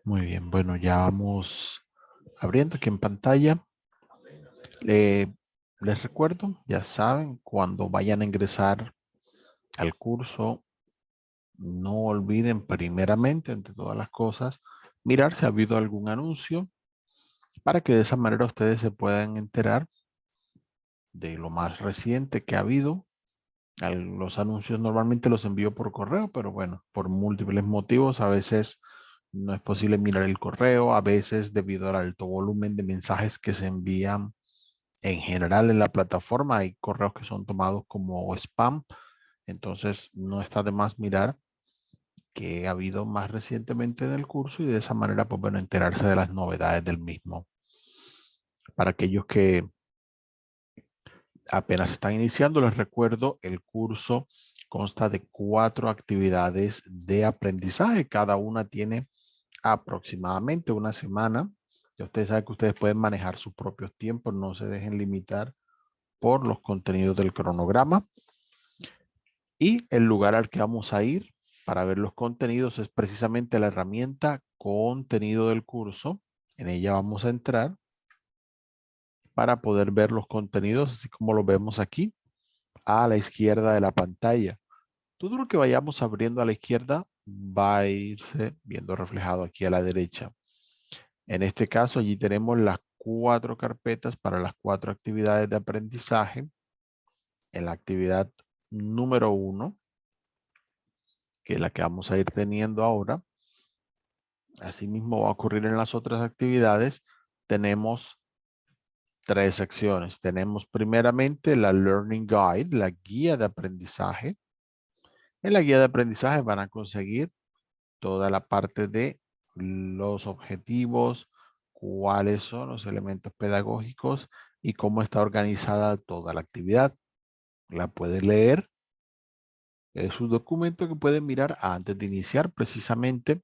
Muy bien, bueno, ya vamos abriendo aquí en pantalla. Les recuerdo, ya saben, cuando vayan a ingresar al curso, no olviden primeramente, entre todas las cosas, mirar si ha habido algún anuncio para que de esa manera ustedes se puedan enterar de lo más reciente que ha habido. Los anuncios normalmente los envío por correo, pero bueno, por múltiples motivos, a veces no es posible mirar el correo, a veces debido al alto volumen de mensajes que se envían en general en la plataforma, hay correos que son tomados como spam, entonces no está de más mirar que ha habido más recientemente en el curso y de esa manera, pues bueno, enterarse de las novedades del mismo. Para aquellos que apenas están iniciando, les recuerdo, el curso consta de 4 actividades de aprendizaje. Cada una tiene aproximadamente una semana. Ya ustedes saben que ustedes pueden manejar sus propios tiempos, no se dejen limitar por los contenidos del cronograma. Y el lugar al que vamos a ir para ver los contenidos es precisamente la herramienta contenido del curso. En ella vamos a entrar para poder ver los contenidos, así como lo vemos aquí a la izquierda de la pantalla. Todo lo que vayamos abriendo a la izquierda va a irse viendo reflejado aquí a la derecha. En este caso, allí tenemos las 4 carpetas para las 4 actividades de aprendizaje. En la actividad número 1, que es la que vamos a ir teniendo ahora, asimismo va a ocurrir en las otras actividades, tenemos 3 secciones. Tenemos primeramente la Learning Guide, la guía de aprendizaje. En la guía de aprendizaje van a conseguir toda la parte de los objetivos, cuáles son los elementos pedagógicos y cómo está organizada toda la actividad. La puede leer. Es un documento que pueden mirar antes de iniciar precisamente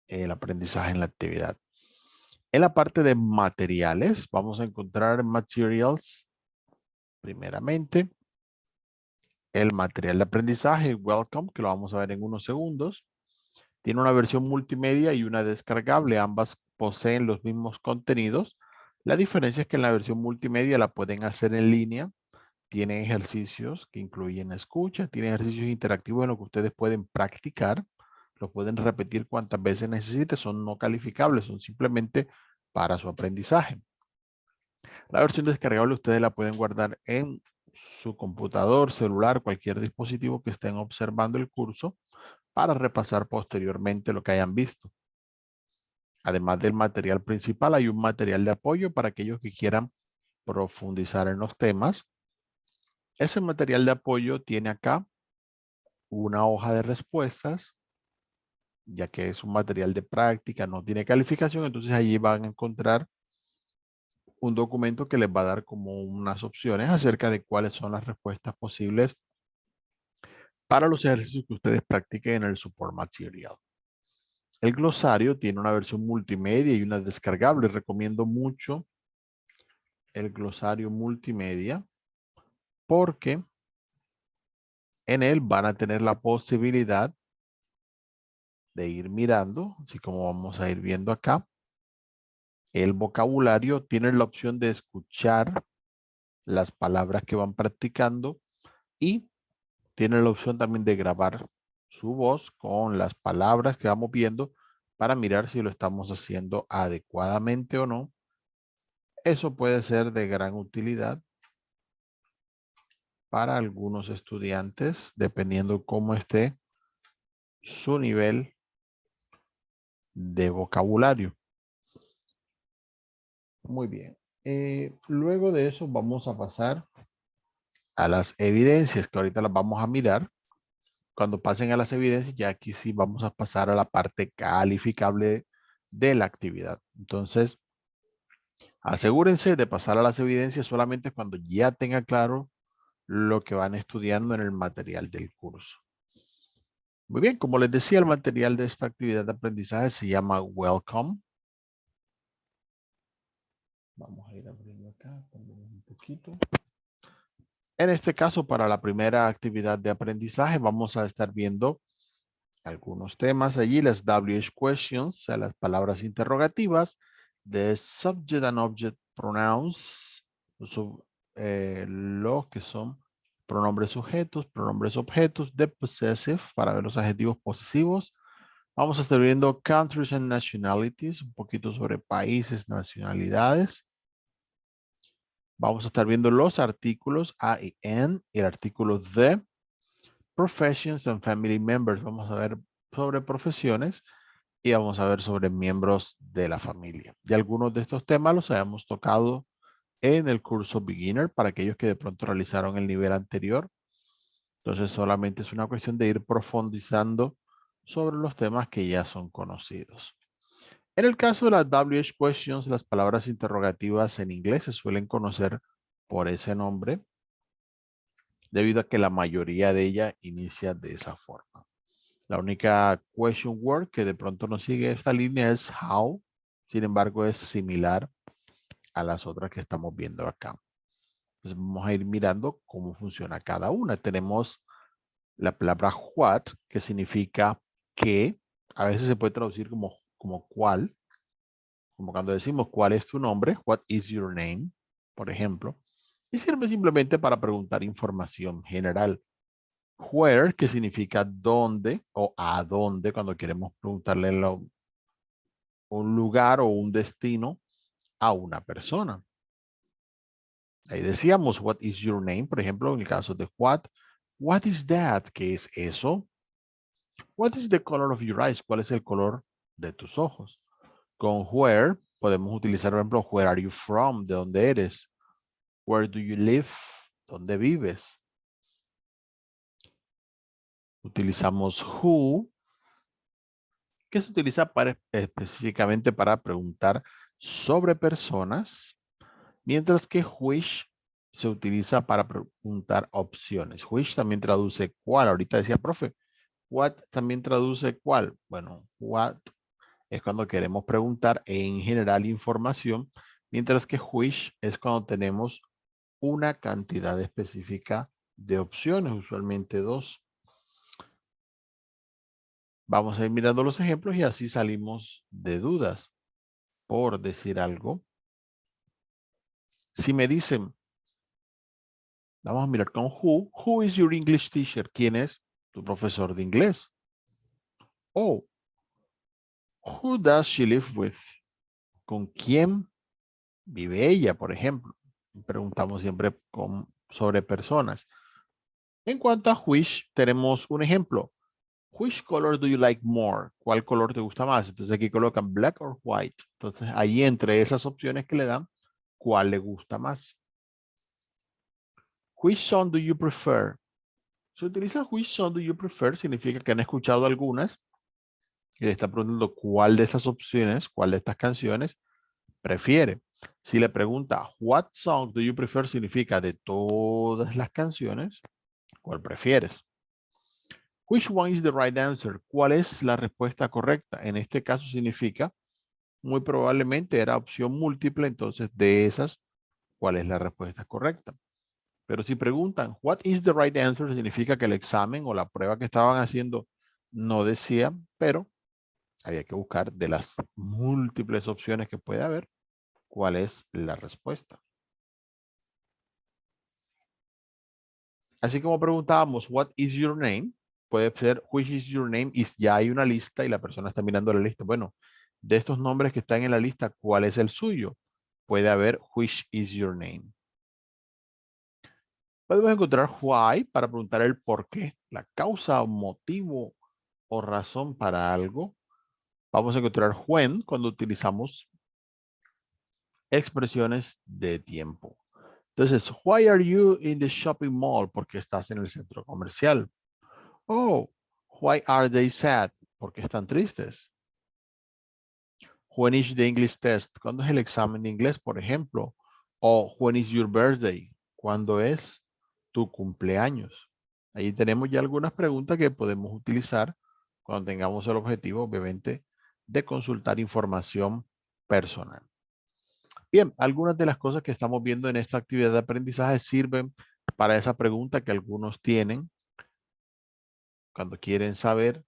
el aprendizaje en la actividad. En la parte de materiales, vamos a encontrar materials, primeramente, el material de aprendizaje, Welcome, que lo vamos a ver en unos segundos. Tiene una versión multimedia y una descargable. Ambas poseen los mismos contenidos. La diferencia es que en la versión multimedia la pueden hacer en línea. Tiene ejercicios que incluyen escucha, tiene ejercicios interactivos en los que ustedes pueden practicar. Los pueden repetir cuantas veces necesite. Son no calificables, son simplemente para su aprendizaje. La versión descargable ustedes la pueden guardar en su computador, celular, cualquier dispositivo que estén observando el curso para repasar posteriormente lo que hayan visto. Además del material principal, hay un material de apoyo para aquellos que quieran profundizar en los temas. Ese material de apoyo tiene acá una hoja de respuestas, ya que es un material de práctica, no tiene calificación, entonces allí van a encontrar un documento que les va a dar como unas opciones acerca de cuáles son las respuestas posibles para los ejercicios que ustedes practiquen en el support material. El glosario tiene una versión multimedia y una descargable. Recomiendo mucho el glosario multimedia porque en él van a tener la posibilidad de ir mirando, así como vamos a ir viendo acá. El vocabulario tiene la opción de escuchar las palabras que van practicando y tiene la opción también de grabar su voz con las palabras que vamos viendo para mirar si lo estamos haciendo adecuadamente o no. Eso puede ser de gran utilidad para algunos estudiantes, dependiendo cómo esté su nivel de vocabulario. Muy bien. Luego de eso vamos a pasar a las evidencias, que ahorita las vamos a mirar. Cuando pasen a las evidencias, ya aquí sí vamos a pasar a la parte calificable de la actividad. Entonces, asegúrense de pasar a las evidencias solamente cuando ya tenga claro lo que van estudiando en el material del curso. Muy bien, como les decía, el material de esta actividad de aprendizaje se llama Welcome. Vamos a ir abriendo acá, un poquito. En este caso, para la primera actividad de aprendizaje, vamos a estar viendo algunos temas allí, las WH questions, o sea, las palabras interrogativas, the subject and object pronouns, los que son pronombres sujetos, pronombres objetos, the possessive, para ver los adjetivos posesivos. Vamos a estar viendo countries and nationalities, un poquito sobre países, nacionalidades. Vamos a estar viendo los artículos a y en, el artículo the, professions and family members. Vamos a ver sobre profesiones y vamos a ver sobre miembros de la familia. Y algunos de estos temas los habíamos tocado en el curso Beginner para aquellos que de pronto realizaron el nivel anterior. Entonces solamente es una cuestión de ir profundizando sobre los temas que ya son conocidos. En el caso de las WH questions, las palabras interrogativas en inglés se suelen conocer por ese nombre, debido a que la mayoría de ellas inicia de esa forma. La única question word que de pronto nos sigue esta línea es how. Sin embargo, es similar a las otras que estamos viendo acá. Entonces vamos a ir mirando cómo funciona cada una. Tenemos la palabra what, que significa qué. A veces se puede traducir como cuál. Como cuando decimos cuál es tu nombre, what is your name, por ejemplo. Y sirve simplemente para preguntar información general. Where, que significa dónde o a dónde, cuando queremos preguntarle un lugar o un destino a una persona. Ahí decíamos, what is your name? Por ejemplo, en el caso de what is that? ¿Qué es eso? What is the color of your eyes? ¿Cuál es el color de tus ojos? Con where podemos utilizar, por ejemplo, where are you from? ¿De dónde eres? Where do you live? ¿Dónde vives? Utilizamos who, que se utiliza específicamente para preguntar sobre personas, mientras que which se utiliza para preguntar opciones. Which también traduce cuál. Ahorita decía, profe, what también traduce cuál. Bueno, what es cuando queremos preguntar en general información, mientras que which es cuando tenemos una cantidad específica de opciones, usualmente dos. Vamos a ir mirando los ejemplos y así salimos de dudas. Por decir algo, si me dicen, vamos a mirar con who is your English teacher? ¿Quién es tu profesor de inglés? Oh, who does she live with? ¿Con quién vive ella, por ejemplo? Preguntamos siempre sobre personas. En cuanto a which, tenemos un ejemplo. Which color do you like more? ¿Cuál color te gusta más? Entonces aquí colocan black or white. Entonces ahí entre esas opciones que le dan, ¿cuál le gusta más? Which song do you prefer? Se utiliza which song do you prefer, significa que han escuchado algunas y le está preguntando cuál de estas opciones, cuál de estas canciones prefiere. Si le pregunta what song do you prefer, significa de todas las canciones, ¿cuál prefieres? Which one is the right answer? ¿Cuál es la respuesta correcta? En este caso significa, muy probablemente era opción múltiple, entonces de esas, ¿cuál es la respuesta correcta? Pero si preguntan, what is the right answer? Significa que el examen o la prueba que estaban haciendo no decía, pero había que buscar de las múltiples opciones que puede haber, cuál es la respuesta. Así como preguntábamos, what is your name? Puede ser, which is your name? Y ya hay una lista y la persona está mirando la lista. Bueno, de estos nombres que están en la lista, ¿cuál es el suyo? Puede haber, which is your name? Podemos encontrar why para preguntar el por qué, la causa o motivo o razón para algo. Vamos a encontrar when cuando utilizamos expresiones de tiempo. Entonces, why are you in the shopping mall? Porque estás en el centro comercial. Oh, why are they sad? Porque están tristes. When is the English test? ¿Cuándo es el examen de inglés, por ejemplo? O when is your birthday? ¿Cuándo es tu cumpleaños? Ahí tenemos ya algunas preguntas que podemos utilizar cuando tengamos el objetivo, obviamente, de consultar información personal. Bien, algunas de las cosas que estamos viendo en esta actividad de aprendizaje sirven para esa pregunta que algunos tienen cuando quieren saber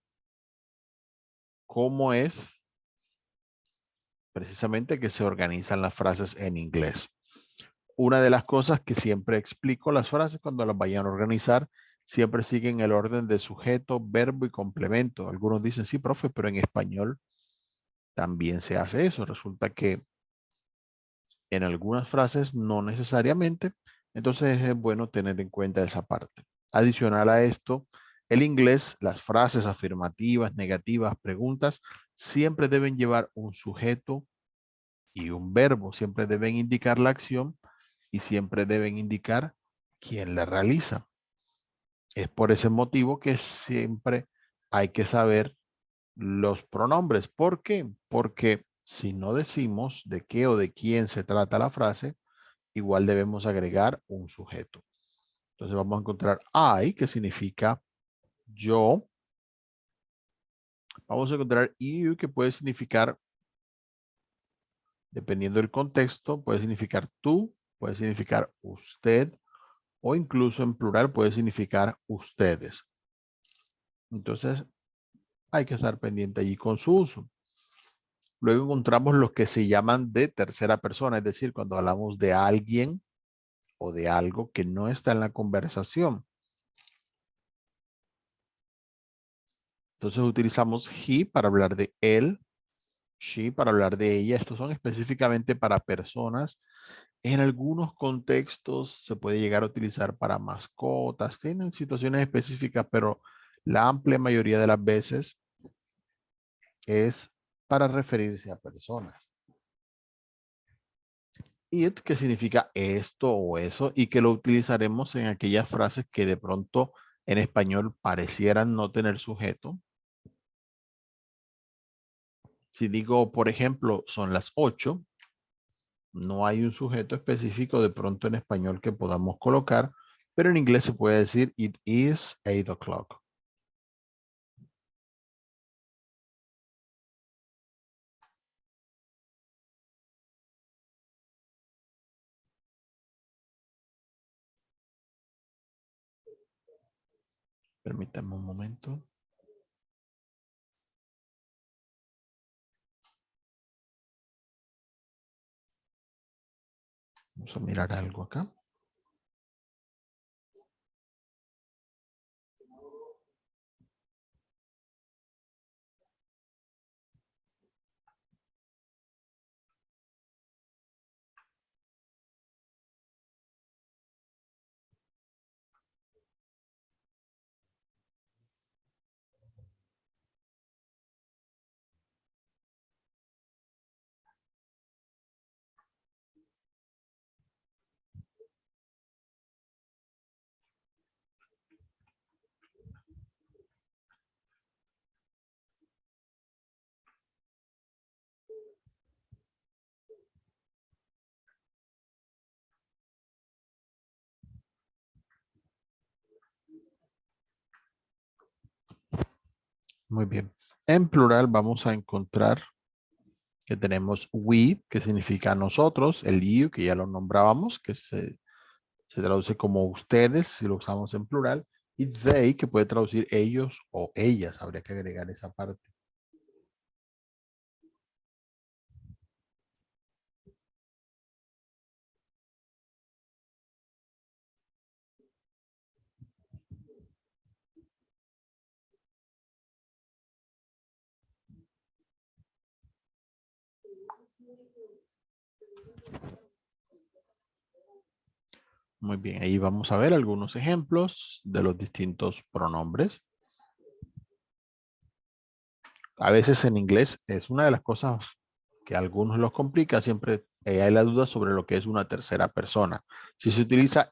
cómo es precisamente que se organizan las frases en inglés. Una de las cosas que siempre explico, las frases cuando las vayan a organizar, siempre siguen el orden de sujeto, verbo y complemento. Algunos dicen, sí, profe, pero en español también se hace eso. Resulta que en algunas frases no necesariamente, entonces es bueno tener en cuenta esa parte. Adicional a esto, el inglés, las frases afirmativas, negativas, preguntas, siempre deben llevar un sujeto y un verbo. Siempre deben indicar la acción y siempre deben indicar quién la realiza. Es por ese motivo que siempre hay que saber los pronombres. ¿Por qué? Porque si no decimos de qué o de quién se trata la frase, igual debemos agregar un sujeto. Entonces vamos a encontrar I, que significa yo. Vamos a encontrar you, que puede significar, dependiendo del contexto, puede significar tú, puede significar usted, o incluso en plural puede significar ustedes. Entonces hay que estar pendiente allí con su uso. Luego encontramos los que se llaman de tercera persona, es decir, cuando hablamos de alguien o de algo que no está en la conversación. Entonces utilizamos he para hablar de él, she para hablar de ella. Estos son específicamente para personas. En algunos contextos se puede llegar a utilizar para mascotas. Tienen situaciones específicas, pero la amplia mayoría de las veces es para referirse a personas. It, que significa esto o eso, y que lo utilizaremos en aquellas frases que de pronto en español parecieran no tener sujeto. Si digo, por ejemplo, son las 8, no hay un sujeto específico de pronto en español que podamos colocar, pero en inglés se puede decir it is 8 o'clock. Permítanme un momento. Vamos a mirar algo acá. Muy bien. En plural vamos a encontrar que tenemos we, que significa nosotros, el you, que ya lo nombrábamos, que se traduce como ustedes, si lo usamos en plural, y they, que puede traducir ellos o ellas, habría que agregar esa parte. Muy bien, ahí vamos a ver algunos ejemplos de los distintos pronombres. A veces en inglés es una de las cosas que a algunos los complica, siempre hay la duda sobre lo que es una tercera persona. Si se utiliza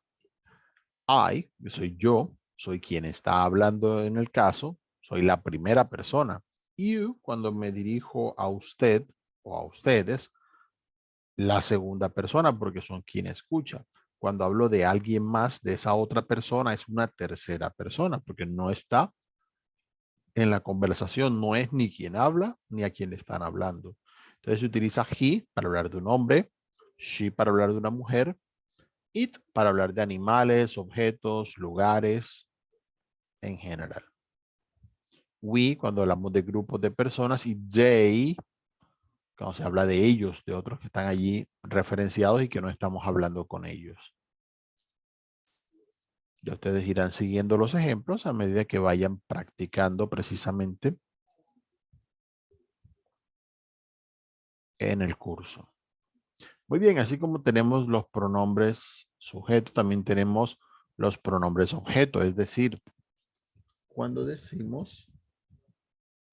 I, que soy yo, soy quien está hablando en el caso, soy la primera persona. You, cuando me dirijo a usted o a ustedes, la segunda persona, porque son quien escucha. Cuando hablo de alguien más, de esa otra persona, es una tercera persona, porque no está en la conversación, no es ni quien habla, ni a quien le están hablando. Entonces se utiliza he para hablar de un hombre, she para hablar de una mujer, it para hablar de animales, objetos, lugares, en general. We cuando hablamos de grupos de personas y they cuando se habla de ellos, de otros que están allí referenciados y que no estamos hablando con ellos. Ya ustedes irán siguiendo los ejemplos a medida que vayan practicando precisamente en el curso. Muy bien, así como tenemos los pronombres sujeto, también tenemos los pronombres objeto, es decir, cuando decimos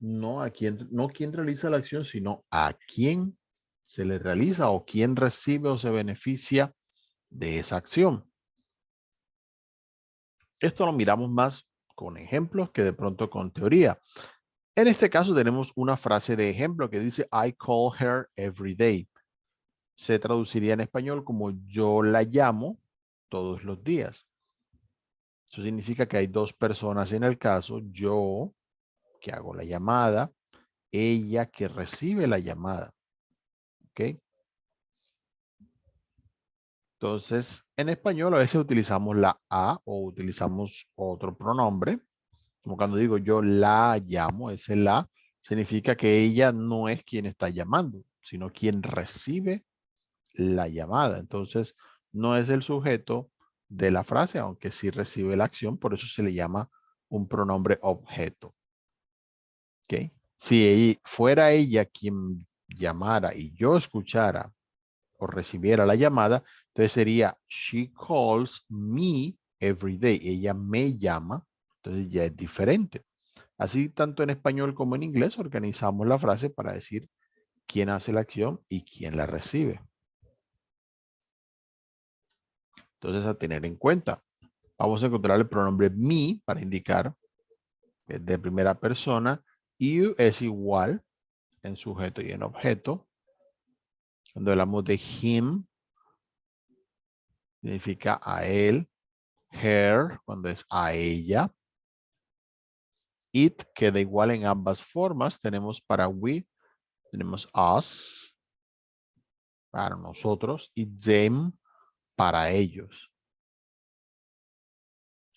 no a quién, no quién realiza la acción, sino a quién se le realiza o quién recibe o se beneficia de esa acción. Esto lo miramos más con ejemplos que de pronto con teoría. En este caso tenemos una frase de ejemplo que dice I call her every day. Se traduciría en español como yo la llamo todos los días. Eso significa que hay dos personas en el caso, yo que hago la llamada, ella que recibe la llamada. ¿Ok? Entonces, en español a veces utilizamos la a o utilizamos otro pronombre. Como cuando digo yo la llamo, ese la significa que ella no es quien está llamando, sino quien recibe la llamada. Entonces, no es el sujeto de la frase, aunque sí recibe la acción, por eso se le llama un pronombre objeto. ¿Ok? Si fuera ella quien llamara y yo escuchara o recibiera la llamada, entonces sería she calls me every day. Ella me llama, entonces ya es diferente. Así, tanto en español como en inglés, organizamos la frase para decir quién hace la acción y quién la recibe. Entonces, a tener en cuenta. Vamos a encontrar el pronombre me para indicar que es de primera persona. You es igual en sujeto y en objeto. Cuando hablamos de him, significa a él. Her, cuando es a ella. It queda igual en ambas formas. Tenemos para we, tenemos us, para nosotros, y them, para ellos.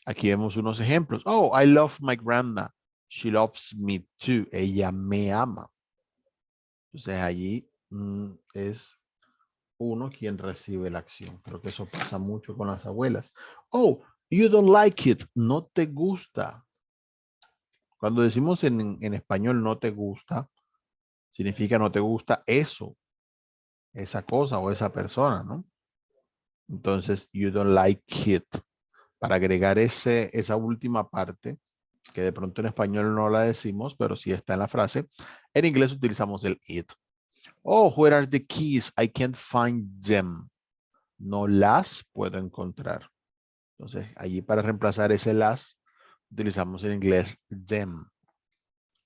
Aquí vemos unos ejemplos. Oh, I love my grandma. She loves me too. Ella me ama. Entonces allí es uno quien recibe la acción. Creo que eso pasa mucho con las abuelas. Oh, you don't like it. No te gusta. Cuando decimos en español no te gusta, significa no te gusta eso, esa cosa o esa persona, ¿no? Entonces, you don't like it. Para agregar esa última parte, que de pronto en español no la decimos, pero sí está en la frase, en inglés utilizamos el it. Oh, where are the keys? I can't find them. No las puedo encontrar. Entonces, allí para reemplazar ese las, utilizamos en inglés them.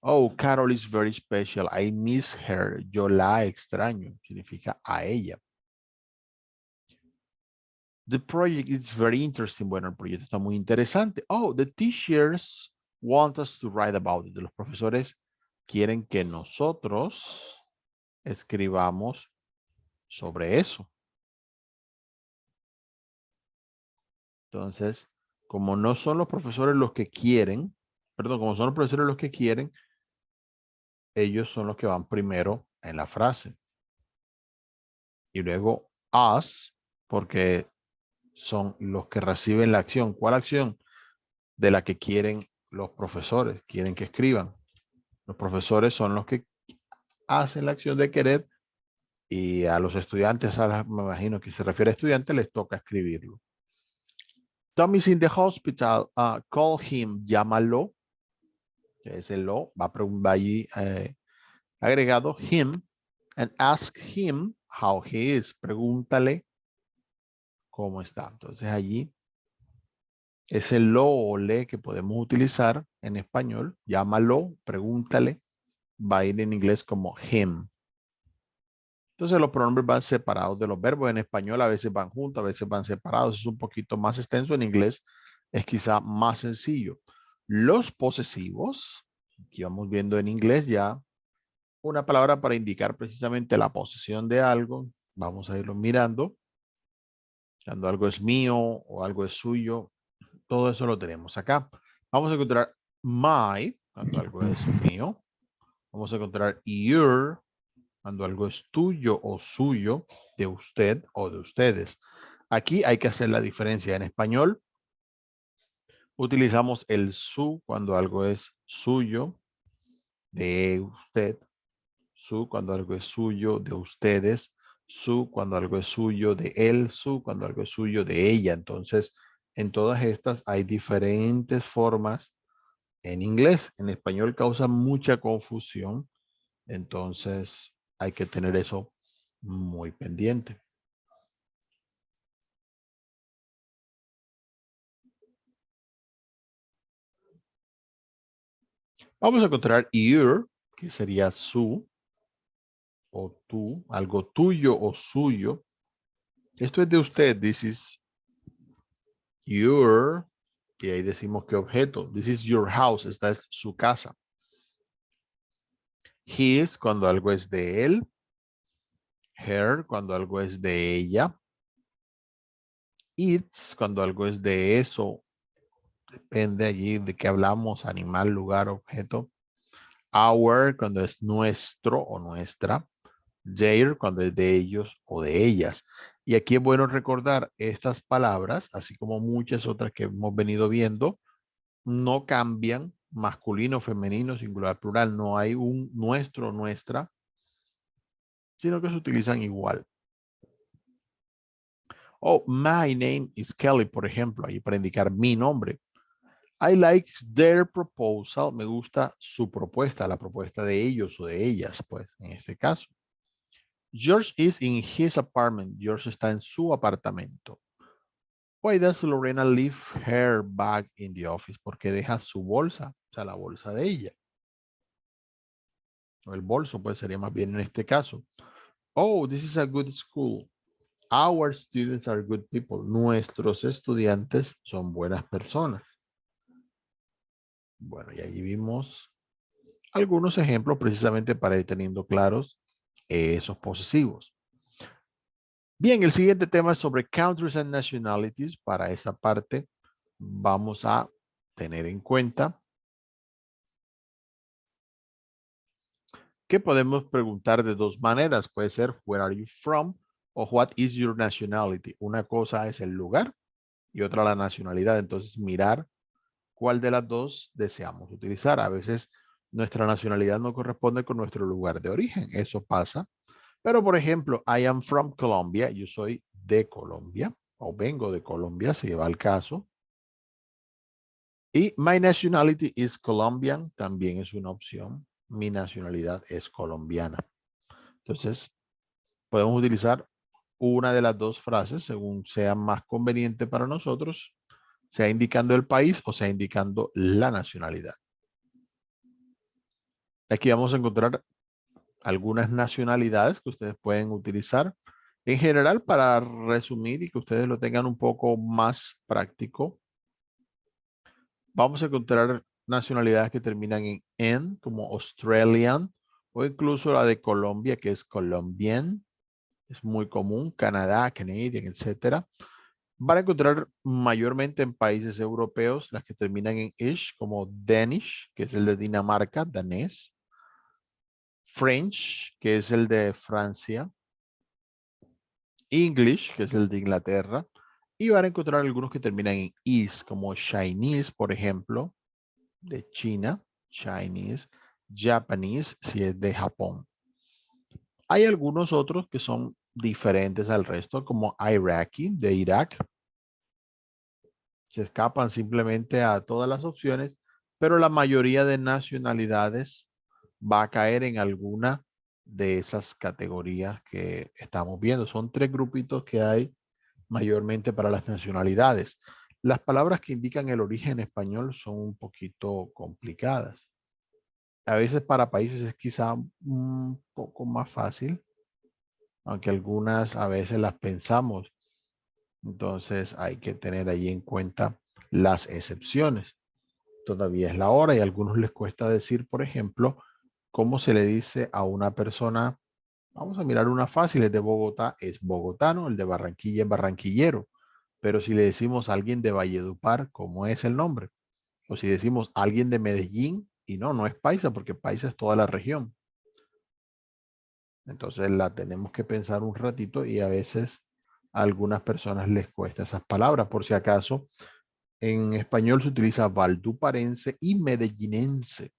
Oh, Carol is very special. I miss her. Yo la extraño. Significa a ella. The project is very interesting. Bueno, el proyecto está muy interesante. Oh, the teachers want us to write about it. Los profesores quieren que nosotros escribamos sobre eso. Entonces, como no son los profesores los que quieren, perdón, como son los profesores los que quieren, ellos son los que van primero en la frase. Y luego us, porque son los que reciben la acción. ¿Cuál acción? De la que quieren los profesores, quieren que escriban. Los profesores son los que hacen la acción de querer y a los estudiantes, me imagino que se refiere a estudiantes, les toca escribirlo. Tommy's in the hospital. Call him. Llámalo. Ese lo va allí agregado him and ask him how he is. Pregúntale cómo está. Entonces allí ese lo o le que podemos utilizar en español. Llámalo, pregúntale. Va a ir en inglés como him. Entonces los pronombres van separados de los verbos. En español a veces van juntos, a veces van separados. Es un poquito más extenso. En inglés es quizá más sencillo. Los posesivos, aquí vamos viendo en inglés ya una palabra para indicar precisamente la posesión de algo. Vamos a irlo mirando. Cuando algo es mío o algo es suyo, todo eso lo tenemos acá. Vamos a encontrar my, cuando algo es mío. Vamos a encontrar your cuando algo es tuyo o suyo, de usted o de ustedes. Aquí hay que hacer la diferencia. En español utilizamos el su cuando algo es suyo, de usted, su cuando algo es suyo, de ustedes, su cuando algo es suyo, de él, su cuando algo es suyo, de ella. Entonces, en todas estas hay diferentes formas en inglés. En español causa mucha confusión. Entonces, hay que tener eso muy pendiente. Vamos a encontrar your, que sería su o tú, algo tuyo o suyo. Esto es de usted. This is your, y ahí decimos qué objeto. This is your house. Esta es su casa. His, cuando algo es de él. Her, cuando algo es de ella. It's, cuando algo es de eso. Depende allí de qué hablamos, animal, lugar, objeto. Our, cuando es nuestro o nuestra. Their, cuando es de ellos o de ellas. Y aquí es bueno recordar estas palabras, así como muchas otras que hemos venido viendo, no cambian masculino, femenino, singular, plural. No hay un nuestro, nuestra, sino que se utilizan igual. Oh, my name is Kelly, por ejemplo, ahí para indicar mi nombre. I like their proposal. Me gusta su propuesta, la propuesta de ellos o de ellas, pues, en este caso. George is in his apartment. George está en su apartamento. Why does Lorena leave her bag in the office? Porque deja su bolsa, o sea, la bolsa de ella. O el bolso, pues sería más bien en este caso. Oh, this is a good school. Our students are good people. Nuestros estudiantes son buenas personas. Bueno, y allí vimos algunos ejemplos precisamente para ir teniendo claros esos posesivos. Bien, el siguiente tema es sobre countries and nationalities. Para esa parte vamos a tener en cuenta que podemos preguntar de dos maneras. Puede ser, where are you from? O what is your nationality? Una cosa es el lugar y otra la nacionalidad. Entonces, mirar cuál de las dos deseamos utilizar. A veces nuestra nacionalidad no corresponde con nuestro lugar de origen. Eso pasa. Pero, por ejemplo, I am from Colombia. Yo soy de Colombia o vengo de Colombia, si va el caso. Y my nationality is Colombian. También es una opción. Mi nacionalidad es colombiana. Entonces, podemos utilizar una de las dos frases según sea más conveniente para nosotros, sea indicando el país o sea indicando la nacionalidad. Aquí vamos a encontrar algunas nacionalidades que ustedes pueden utilizar en general para resumir y que ustedes lo tengan un poco más práctico. Vamos a encontrar nacionalidades que terminan en "en", como Australian, o incluso la de Colombia, que es Colombian. Es muy común, Canadá, Canadian, etcétera. Van a encontrar mayormente en países europeos las que terminan en "ish", como Danish, que es el de Dinamarca, danés. French, que es el de Francia. English, que es el de Inglaterra. Y van a encontrar algunos que terminan en "is", como Chinese, por ejemplo, de China. Chinese. Japanese, si es de Japón. Hay algunos otros que son diferentes al resto, como Iraqi, de Irak. Se escapan simplemente a todas las opciones, pero la mayoría de nacionalidades va a caer en alguna de esas categorías que estamos viendo. Son tres grupitos que hay mayormente para las nacionalidades. Las palabras que indican el origen español son un poquito complicadas. A veces para países es quizá un poco más fácil, aunque algunas a veces las pensamos. Entonces hay que tener ahí en cuenta las excepciones. Todavía es la hora y a algunos les cuesta decir, por ejemplo, cómo se le dice a una persona. Vamos a mirar una fácil, el de Bogotá es bogotano, el de Barranquilla es barranquillero. Pero si le decimos a alguien de Valledupar, ¿cómo es el nombre? O si decimos a alguien de Medellín Y no, no es paisa porque paisa es toda la región. Entonces la tenemos que pensar un ratito y a veces a algunas personas les cuesta esas palabras. Por si acaso, en español se utiliza valduparense y medellinense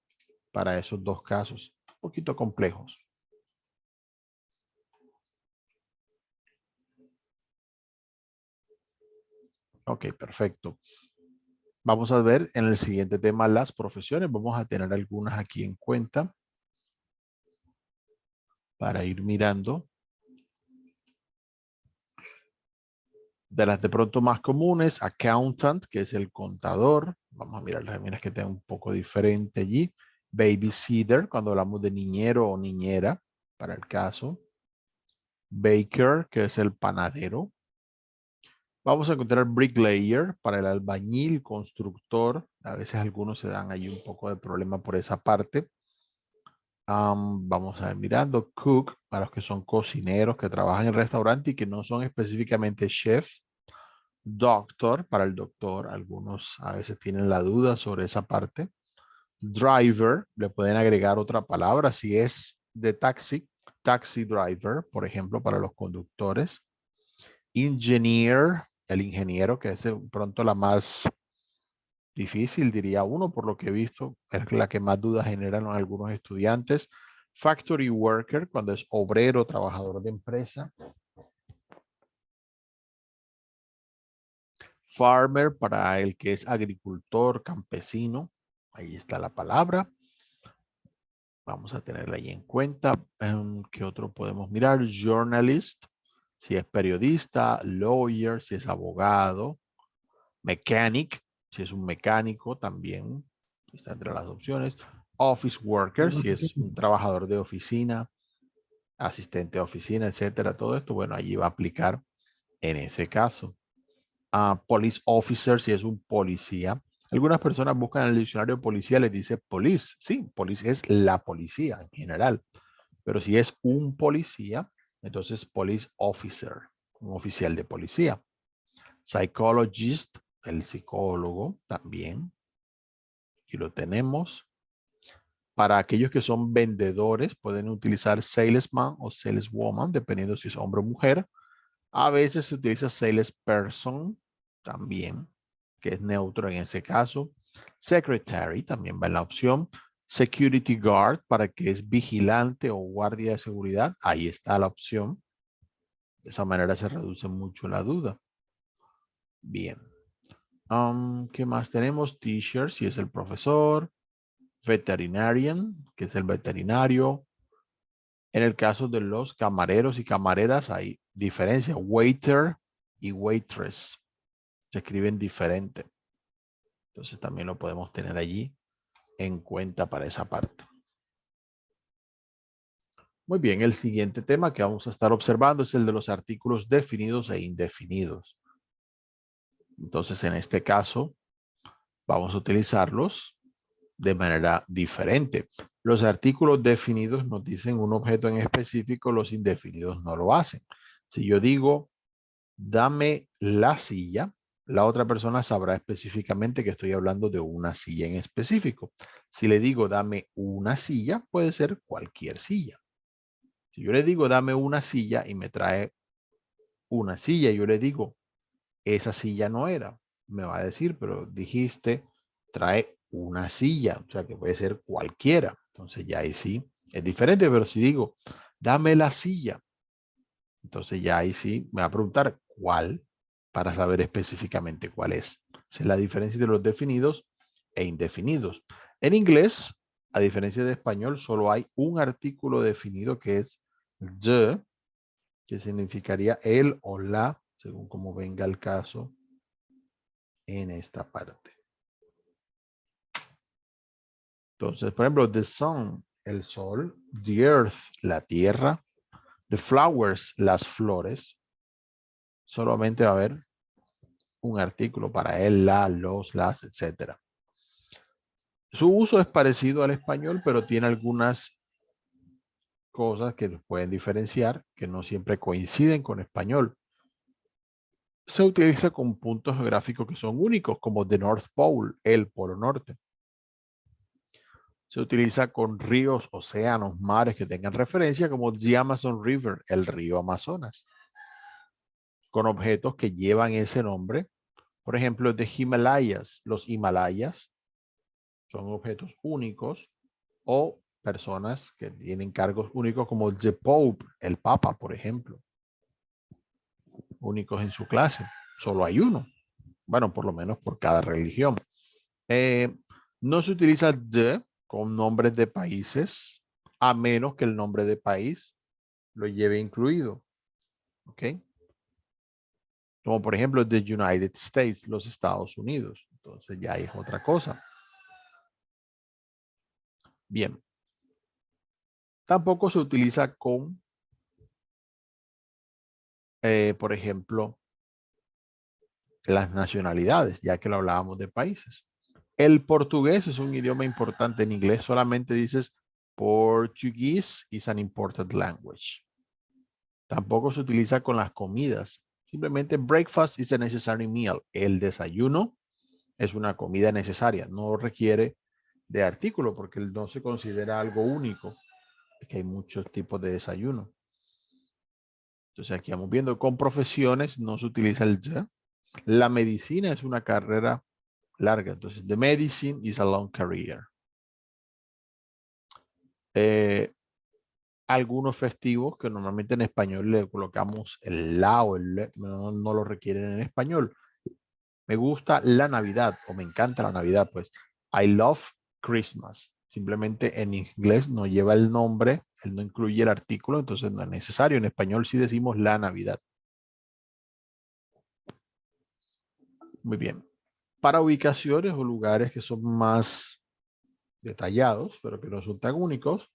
para esos dos casos. Un poquito complejos. Ok, perfecto. Vamos a ver en el siguiente tema las profesiones. Vamos a tener algunas aquí en cuenta para ir mirando. De las de pronto más comunes, accountant, que es el contador. Vamos a mirar las miras que tengan un poco diferente allí. Babysitter, cuando hablamos de niñero o niñera, para el caso. Baker, que es el panadero. Vamos a encontrar bricklayer para el albañil, constructor. A veces algunos se dan ahí un poco de problema por esa parte. Vamos a ver mirando. Cook, para los que son cocineros, que trabajan en restaurante y que no son específicamente chefs. Doctor, para el doctor. Algunos a veces tienen la duda sobre esa parte. Driver, le pueden agregar otra palabra si es de taxi. Taxi driver, por ejemplo, para los conductores. Engineer, el ingeniero, que es de pronto la más difícil, diría uno, por lo que he visto, es la que más dudas generan en algunos estudiantes. Factory worker, cuando es obrero, trabajador de empresa. Farmer, para el que es agricultor, campesino. Ahí está la palabra. Vamos a tenerla ahí en cuenta. ¿Qué otro podemos mirar? Journalist, si es periodista. Lawyer, si es abogado. Mechanic, si es un mecánico también. Está entre las opciones. Office worker, si es un trabajador de oficina. Asistente de oficina, etcétera. Todo esto, bueno, allí va a aplicar en ese caso. Police officer, si es un policía. Algunas personas buscan en el diccionario policía, les dice police. Sí, police es la policía en general. Pero si es un policía, entonces police officer, un oficial de policía. Psychologist, el psicólogo también. Aquí lo tenemos. Para aquellos que son vendedores, pueden utilizar salesman o saleswoman, dependiendo si es hombre o mujer. A veces se utiliza salesperson también, que es neutro en ese caso. Secretary también va en la opción. Security guard para que es vigilante o guardia de seguridad. Ahí está la opción. De esa manera se reduce mucho la duda. Bien. ¿Qué más tenemos? Teacher, si es el profesor. Veterinarian, que es el veterinario. En el caso de los camareros y camareras hay diferencia. Waiter y waitress. Se escriben diferente. Entonces también lo podemos tener allí en cuenta para esa parte. Muy bien, el siguiente tema que vamos a estar observando es el de los artículos definidos e indefinidos. Entonces, en este caso, vamos a utilizarlos de manera diferente. Los artículos definidos nos dicen un objeto en específico, los indefinidos no lo hacen. Si yo digo, dame la silla, la otra persona sabrá específicamente que estoy hablando de una silla en específico. Si le digo, dame una silla, puede ser cualquier silla. Si yo le digo, dame una silla y me trae una silla, y yo le digo, esa silla no era, me va a decir, pero dijiste, trae una silla, o sea que puede ser cualquiera. Entonces ya ahí sí es diferente, pero si digo, dame la silla, entonces ya ahí sí me va a preguntar cuál para saber específicamente cuál es. Esa es la diferencia de los definidos e indefinidos. En inglés, a diferencia de español, solo hay un artículo definido que es the, que significaría el o la, según como venga el caso en esta parte. Entonces, por ejemplo, the sun, el sol, the earth, la tierra, the flowers, las flores. Solamente va a haber un artículo para él, la, los, las, etc. Su uso es parecido al español, pero tiene algunas cosas que los pueden diferenciar, que no siempre coinciden con español. Se utiliza con puntos geográficos que son únicos, como the North Pole, el Polo Norte. Se utiliza con ríos, océanos, mares que tengan referencia, como the Amazon River, el río Amazonas. Con objetos que llevan ese nombre. Por ejemplo, the Himalayas, los Himalayas son objetos únicos o personas que tienen cargos únicos como the Pope, el Papa, por ejemplo. Únicos en su clase. Solo hay uno. Bueno, por lo menos por cada religión. No se utiliza the con nombres de países a menos que el nombre de país lo lleve incluido. ¿Ok? Como por ejemplo the United States, los Estados Unidos. Entonces ya es otra cosa. Bien. Tampoco se utiliza con, por ejemplo, las nacionalidades, ya que lo hablábamos de países. El portugués es un idioma importante. En inglés solamente dices Portuguese is an important language. Tampoco se utiliza con las comidas. Simplemente breakfast is a necessary meal. El desayuno es una comida necesaria. No requiere de artículo porque no se considera algo único. Es que hay muchos tipos de desayuno. Entonces aquí vamos viendo con profesiones no se utiliza el ya. La medicina es una carrera larga. Entonces, the medicine is a long career. Algunos festivos que normalmente en español le colocamos el la o el le, no lo requieren en español. Me gusta la Navidad o me encanta la Navidad, pues I love Christmas. Simplemente en inglés no lleva el nombre, él no incluye el artículo, entonces no es necesario. En español sí decimos la Navidad. Muy bien. Para ubicaciones o lugares que son más detallados, pero que no son tan únicos,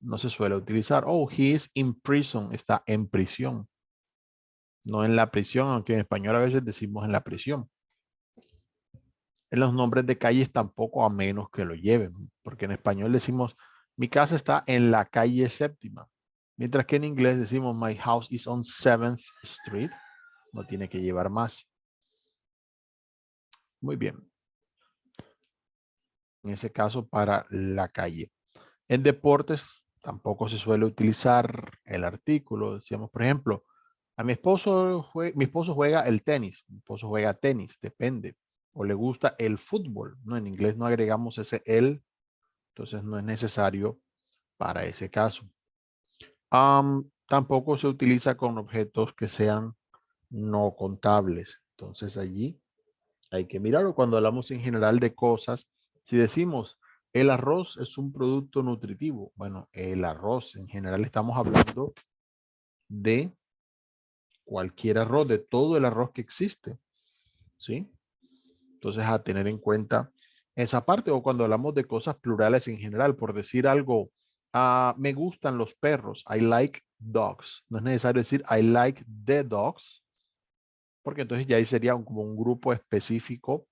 no se suele utilizar. Oh, he is in prison. Está en prisión. No en la prisión, aunque en español a veces decimos en la prisión. En los nombres de calles tampoco, a menos que lo lleven, porque en español decimos mi casa está en la calle séptima, mientras que en inglés decimos my house is on 7th Street. No tiene que llevar más. Muy bien. En ese caso, para la calle. En deportes tampoco se suele utilizar el artículo. Decíamos, por ejemplo, a mi esposo juega el tenis. Mi esposo juega tenis, depende. O le gusta el fútbol. No, en inglés no agregamos ese el. Entonces no es necesario para ese caso. Tampoco se utiliza con objetos que sean no contables. Entonces allí hay que mirarlo. Cuando hablamos en general de cosas, si decimos el arroz es un producto nutritivo, bueno, el arroz en general estamos hablando de cualquier arroz, de todo el arroz que existe, ¿sí? Entonces a tener en cuenta esa parte, o cuando hablamos de cosas plurales en general, por decir algo, me gustan los perros, I like dogs. No es necesario decir I like the dogs, porque entonces ya ahí sería como un grupo específico.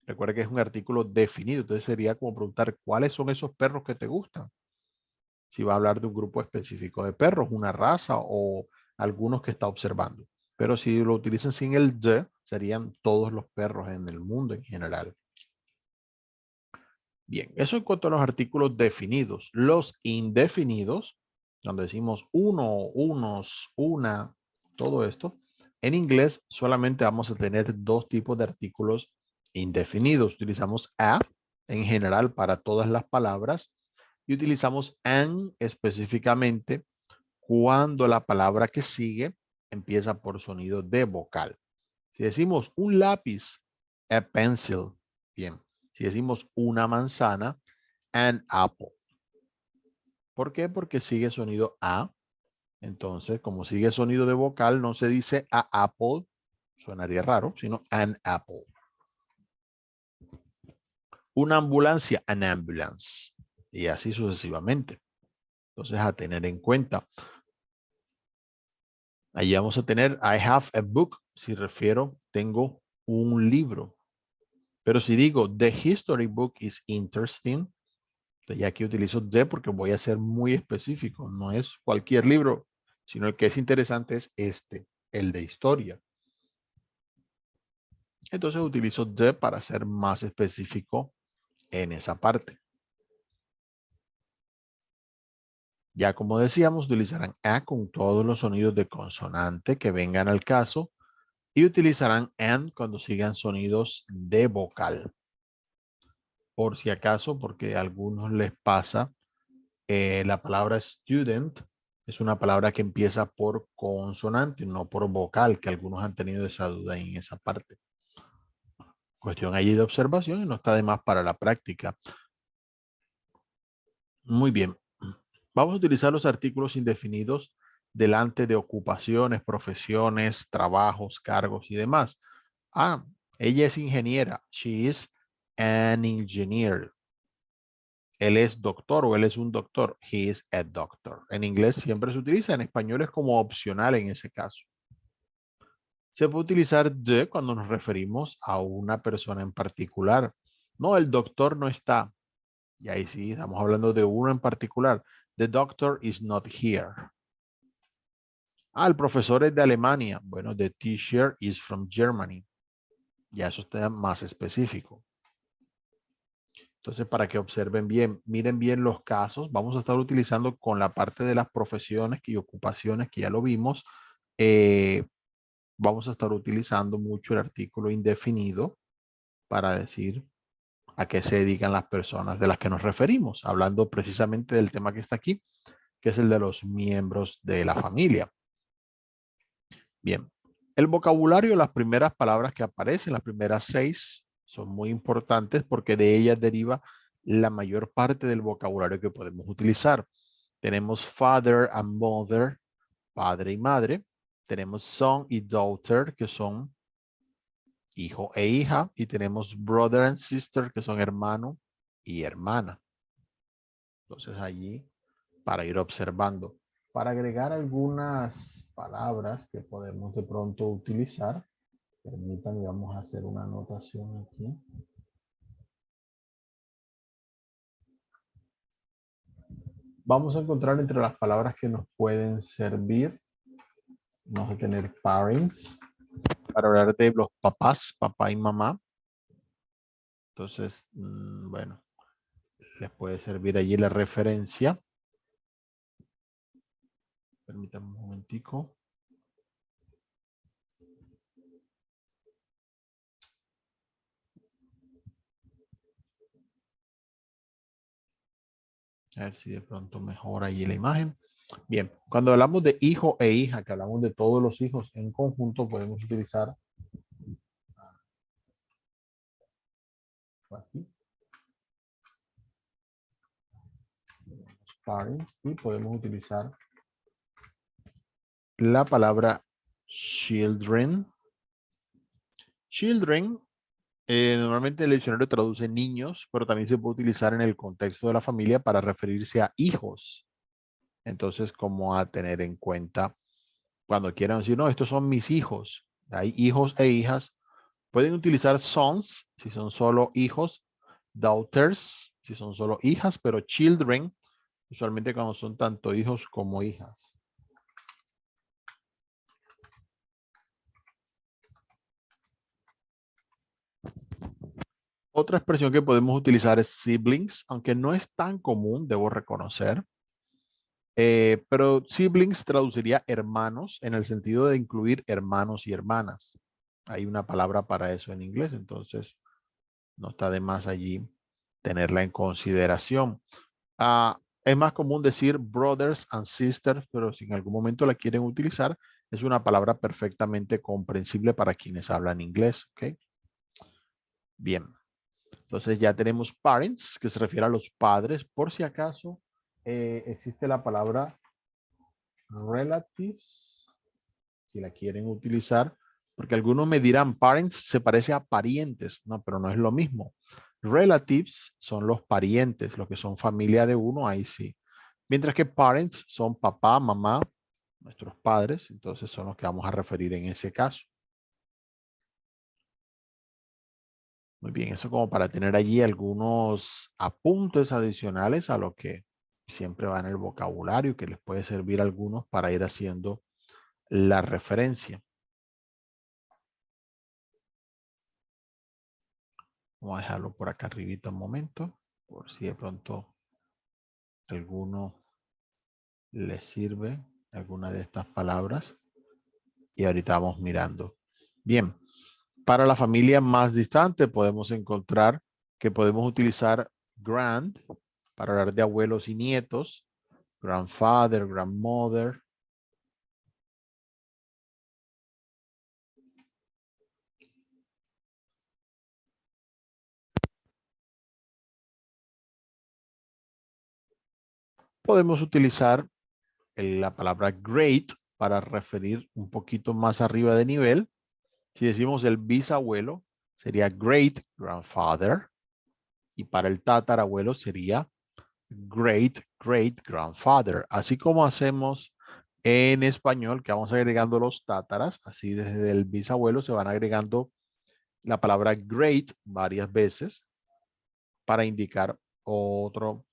Recuerda que es un artículo definido, entonces sería como preguntar cuáles son esos perros que te gustan. Si va a hablar de un grupo específico de perros, una raza o algunos que está observando. Pero si lo utilizan sin el de, serían todos los perros en el mundo en general. Bien, eso en cuanto a los artículos definidos. Los indefinidos, donde decimos uno, unos, una, todo esto. En inglés solamente vamos a tener dos tipos de artículos indefinidos. Utilizamos a en general para todas las palabras y utilizamos an específicamente cuando la palabra que sigue empieza por sonido de vocal. Si decimos un lápiz, a pencil. Bien. Si decimos una manzana, an apple. ¿Por qué? Porque sigue sonido a. Entonces, como sigue sonido de vocal, no se dice a apple, sonaría raro, sino an apple. Una ambulancia, an ambulance. Y así sucesivamente. Entonces, a tener en cuenta. Allí vamos a tener I have a book, si refiero, tengo un libro. Pero si digo the history book is interesting, entonces ya aquí utilizo the porque voy a ser muy específico. No es cualquier libro, sino el que es interesante es este, el de historia. Entonces utilizo the para ser más específico en esa parte. Ya como decíamos, utilizarán a con todos los sonidos de consonante que vengan al caso y utilizarán and cuando sigan sonidos de vocal. Por si acaso, porque a algunos les pasa, la palabra student es una palabra que empieza por consonante, no por vocal, que algunos han tenido esa duda en esa parte. Cuestión allí de observación y no está de más para la práctica. Muy bien. Vamos a utilizar los artículos indefinidos delante de ocupaciones, profesiones, trabajos, cargos y demás. Ah, ella es ingeniera. She is an engineer. Él es doctor o él es un doctor. He is a doctor. En inglés siempre se utiliza, en español es como opcional en ese caso. Se puede utilizar the cuando nos referimos a una persona en particular. No, el doctor no está. Y ahí sí, estamos hablando de uno en particular. The doctor is not here. Ah, el profesor es de Alemania. Bueno, the teacher is from Germany. Ya eso está más específico. Entonces, para que observen bien, miren bien los casos, vamos a estar utilizando con la parte de las profesiones y ocupaciones que ya lo vimos. Vamos a estar utilizando mucho el artículo indefinido para decir a qué se dedican las personas de las que nos referimos, hablando precisamente del tema que está aquí, que es el de los miembros de la familia. Bien, el vocabulario, las primeras palabras que aparecen, las primeras 6, son muy importantes porque de ellas deriva la mayor parte del vocabulario que podemos utilizar. Tenemos father and mother, padre y madre. Tenemos son y daughter, que son hijo e hija. Y tenemos brother and sister, que son hermano y hermana. Entonces allí, para ir observando. Para agregar algunas palabras que podemos de pronto utilizar, permítanme, vamos a hacer una anotación aquí. Vamos a encontrar entre las palabras que nos pueden servir. Vamos a tener parents, para hablar de los papás, papá y mamá. Entonces, bueno, les puede servir allí la referencia. Permítanme un momentico. A ver si de pronto mejora ahí la imagen. Bien, cuando hablamos de hijo e hija, que hablamos de todos los hijos en conjunto, podemos utilizar aquí, parents, y podemos utilizar la palabra children. Children, normalmente el diccionario traduce niños, pero también se puede utilizar en el contexto de la familia para referirse a hijos. Entonces, como a tener en cuenta cuando quieran decir, no, estos son mis hijos. Hay hijos e hijas. Pueden utilizar sons, si son solo hijos, daughters, si son solo hijas, pero children, usualmente cuando son tanto hijos como hijas. Otra expresión que podemos utilizar es siblings, aunque no es tan común, debo reconocer. Pero siblings traduciría hermanos en el sentido de incluir hermanos y hermanas. Hay una palabra para eso en inglés, entonces no está de más allí tenerla en consideración. Es más común decir brothers and sisters, pero si en algún momento la quieren utilizar, es una palabra perfectamente comprensible para quienes hablan inglés. ¿Ok? Bien. Entonces ya tenemos parents, que se refiere a los padres. Por si acaso existe la palabra relatives, si la quieren utilizar, porque algunos me dirán parents se parece a parientes, no, pero no es lo mismo. Relatives son los parientes, los que son familia de uno, ahí sí. Mientras que parents son papá, mamá, nuestros padres, entonces son los que vamos a referir en ese caso. Muy bien, eso como para tener allí algunos apuntes adicionales a lo que siempre va en el vocabulario, que les puede servir a algunos para ir haciendo la referencia. Vamos a dejarlo por acá arribita un momento, por si de pronto alguno les sirve alguna de estas palabras. Y ahorita vamos mirando. Bien, para la familia más distante podemos encontrar que podemos utilizar grand para hablar de abuelos y nietos, grandfather, grandmother. Podemos utilizar la palabra great para referir un poquito más arriba de nivel. Si decimos el bisabuelo, sería great grandfather. Y para el tatarabuelo sería great great grandfather. Así como hacemos en español, que vamos agregando los tátaras, así desde el bisabuelo se van agregando la palabra great varias veces para indicar otro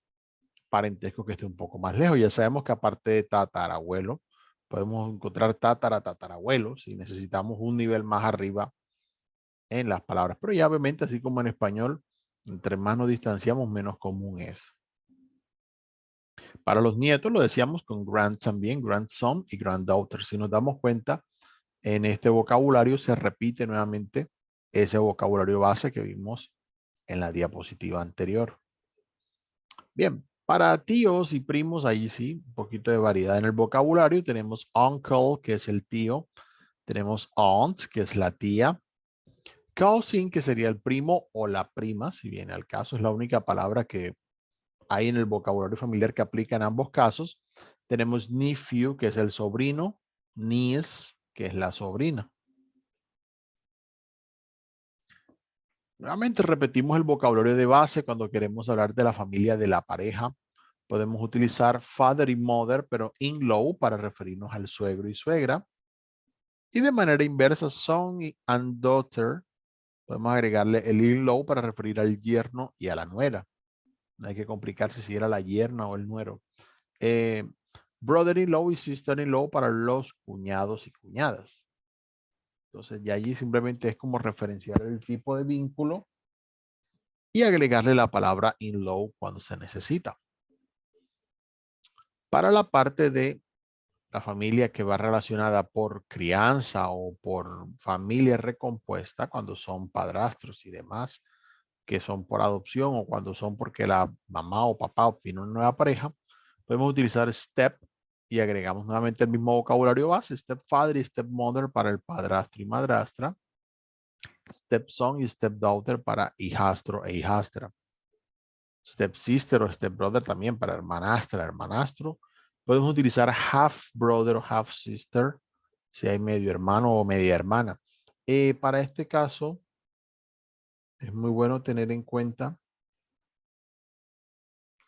parentesco que esté un poco más lejos. Ya sabemos que aparte de tatarabuelo, podemos encontrar tatarabuelo si necesitamos un nivel más arriba en las palabras. Pero ya obviamente, así como en español, entre más nos distanciamos, menos común es. Para los nietos lo decíamos con grand también, grandson y granddaughter. Si nos damos cuenta, en este vocabulario se repite nuevamente ese vocabulario base que vimos en la diapositiva anterior. Bien, para tíos y primos, ahí sí, un poquito de variedad en el vocabulario. Tenemos uncle, que es el tío. Tenemos aunt, que es la tía. Cousin, que sería el primo o la prima, si viene al caso. Es la única palabra que hay en el vocabulario familiar que aplica en ambos casos. Tenemos nephew, que es el sobrino. Niece, que es la sobrina. Nuevamente repetimos el vocabulario de base cuando queremos hablar de la familia de la pareja. Podemos utilizar father y mother, pero in-law para referirnos al suegro y suegra. Y de manera inversa, son and daughter. Podemos agregarle el in-law para referir al yerno y a la nuera. No hay que complicarse si era la yerna o el nuero. Brother-in-law y sister-in-law para los cuñados y cuñadas. Entonces, ya allí simplemente es como referenciar el tipo de vínculo y agregarle la palabra in-law cuando se necesita. Para la parte de la familia que va relacionada por crianza o por familia recompuesta, cuando son padrastros y demás, que son por adopción o cuando son porque la mamá o papá obtiene una nueva pareja, podemos utilizar step y agregamos nuevamente el mismo vocabulario base, stepfather y stepmother para el padrastro y madrastra, stepson y stepdaughter para hijastro e hijastra, stepsister o stepbrother también para hermanastra, hermanastro. Podemos utilizar half brother o half sister si hay medio hermano o media hermana. Para este caso, es muy bueno tener en cuenta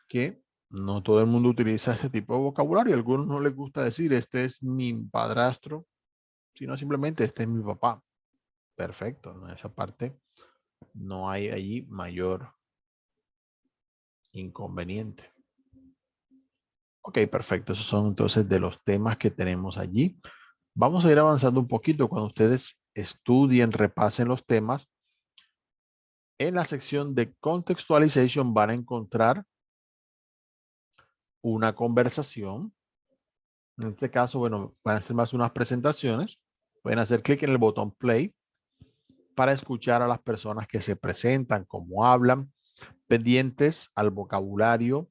que no todo el mundo utiliza este tipo de vocabulario. A algunos no les gusta decir, este es mi padrastro, sino simplemente este es mi papá. Perfecto, en esa parte no hay allí mayor inconveniente. Ok, perfecto. Esos son entonces de los temas que tenemos allí. Vamos a ir avanzando un poquito. Cuando ustedes estudien, repasen los temas, en la sección de contextualization van a encontrar una conversación. En este caso, bueno, van a hacer más unas presentaciones. Pueden hacer clic en el botón play para escuchar a las personas que se presentan, cómo hablan, pendientes al vocabulario,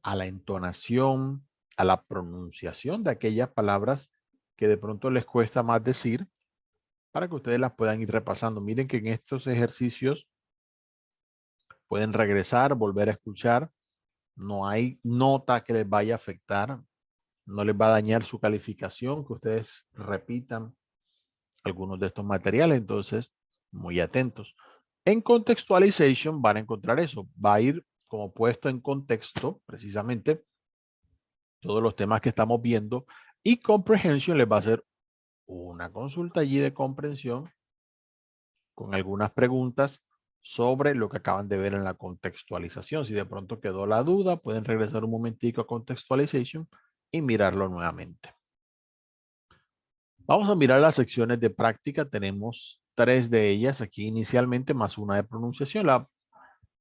a la entonación, a la pronunciación de aquellas palabras que de pronto les cuesta más decir, para que ustedes las puedan ir repasando. Miren que en estos ejercicios pueden regresar, volver a escuchar. No hay nota que les vaya a afectar. No les va a dañar su calificación, que ustedes repitan algunos de estos materiales. Entonces, muy atentos. En contextualization van a encontrar eso. Va a ir como puesto en contexto, precisamente, todos los temas que estamos viendo. Y comprehension les va a hacer una consulta allí de comprensión con algunas preguntas sobre lo que acaban de ver en la contextualización. Si de pronto quedó la duda, pueden regresar un momentico a contextualization y mirarlo nuevamente. Vamos a mirar las secciones de práctica. Tenemos 3 de ellas aquí inicialmente, más una de pronunciación.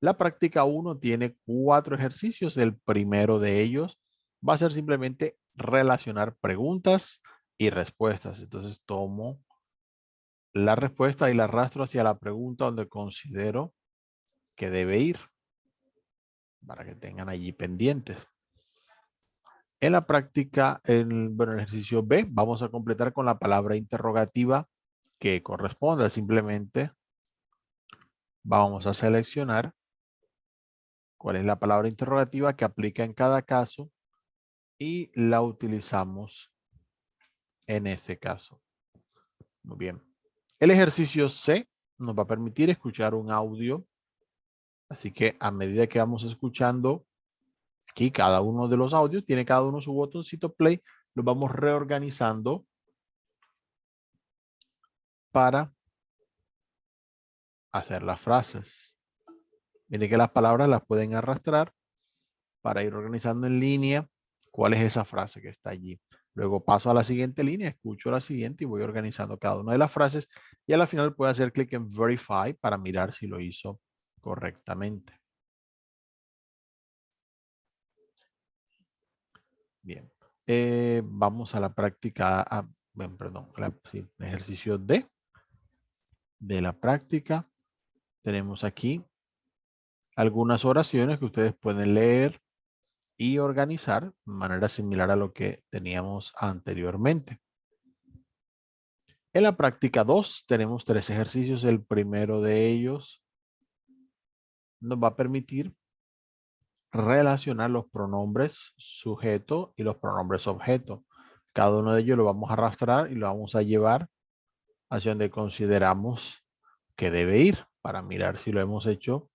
La práctica 1 tiene 4 ejercicios. El primero de ellos va a ser simplemente relacionar preguntas y respuestas. Entonces tomo la respuesta y la arrastro hacia la pregunta donde considero que debe ir para que tengan allí pendientes. En la práctica, bueno, el ejercicio B, vamos a completar con la palabra interrogativa que corresponda. Simplemente vamos a seleccionar cuál es la palabra interrogativa que aplica en cada caso y la utilizamos en este caso. Muy bien. El ejercicio C nos va a permitir escuchar un audio. Así que a medida que vamos escuchando aquí cada uno de los audios, tiene cada uno su botoncito play, los vamos reorganizando para hacer las frases. Mire que las palabras las pueden arrastrar para ir organizando en línea cuál es esa frase que está allí. Luego paso a la siguiente línea, escucho la siguiente y voy organizando cada una de las frases y a la final puedo hacer clic en Verify para mirar si lo hizo correctamente. Bien, vamos a la práctica, bueno, perdón, sí, ejercicio D de la práctica. Tenemos aquí algunas oraciones que ustedes pueden leer y organizar de manera similar a lo que teníamos anteriormente. En la práctica 2 tenemos 3 ejercicios. El primero de ellos nos va a permitir relacionar los pronombres sujeto y los pronombres objeto. Cada uno de ellos lo vamos a arrastrar y lo vamos a llevar hacia donde consideramos que debe ir para mirar si lo hemos hecho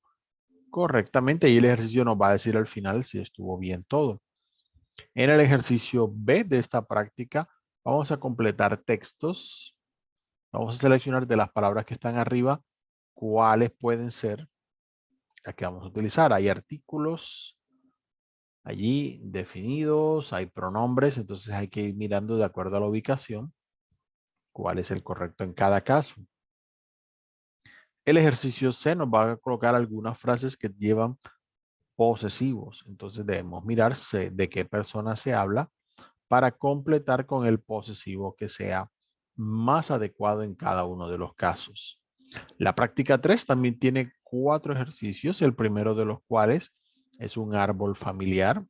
correctamente. Y el ejercicio nos va a decir al final si estuvo bien todo. En el ejercicio B de esta práctica vamos a completar textos. Vamos a seleccionar de las palabras que están arriba cuáles pueden ser las que vamos a utilizar. Hay artículos allí definidos, hay pronombres, entonces hay que ir mirando de acuerdo a la ubicación cuál es el correcto en cada caso. El ejercicio C nos va a colocar algunas frases que llevan posesivos. Entonces debemos mirar de qué persona se habla para completar con el posesivo que sea más adecuado en cada uno de los casos. La práctica 3 también tiene 4 ejercicios, el primero de los cuales es un árbol familiar.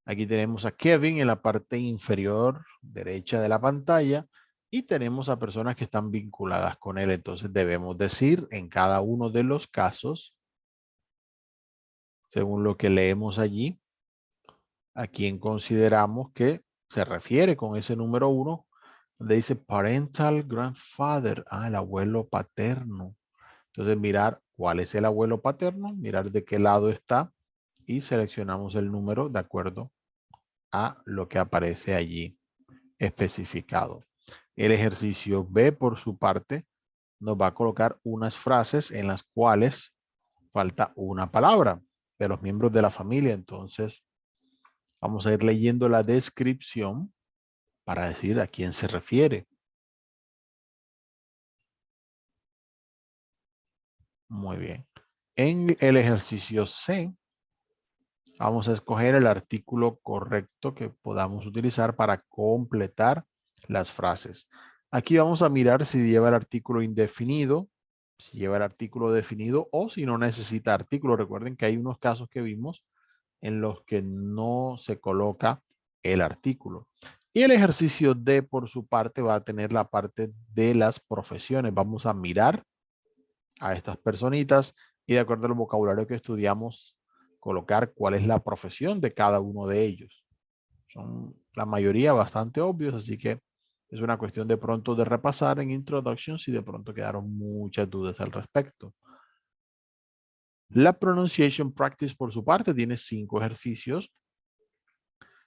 Aquí tenemos a Kevin en la parte inferior derecha de la pantalla y tenemos a personas que están vinculadas con él. Entonces debemos decir en cada uno de los casos, según lo que leemos allí, a quién consideramos que se refiere con ese número 1, donde dice parental grandfather, el abuelo paterno. Entonces mirar cuál es el abuelo paterno, mirar de qué lado está y seleccionamos el número de acuerdo a lo que aparece allí especificado. El ejercicio B, por su parte, nos va a colocar unas frases en las cuales falta una palabra de los miembros de la familia. Entonces, vamos a ir leyendo la descripción para decir a quién se refiere. Muy bien. En el ejercicio C, vamos a escoger el artículo correcto que podamos utilizar para completar las frases. Aquí vamos a mirar si lleva el artículo indefinido, si lleva el artículo definido o si no necesita artículo. Recuerden que hay unos casos que vimos en los que no se coloca el artículo. Y el ejercicio D, por su parte, va a tener la parte de las profesiones. Vamos a mirar a estas personitas y de acuerdo al vocabulario que estudiamos, colocar cuál es la profesión de cada uno de ellos. Son la mayoría bastante obvios, así que es una cuestión de pronto de repasar en Introduction si de pronto quedaron muchas dudas al respecto. La Pronunciation Practice, por su parte, tiene 5 ejercicios.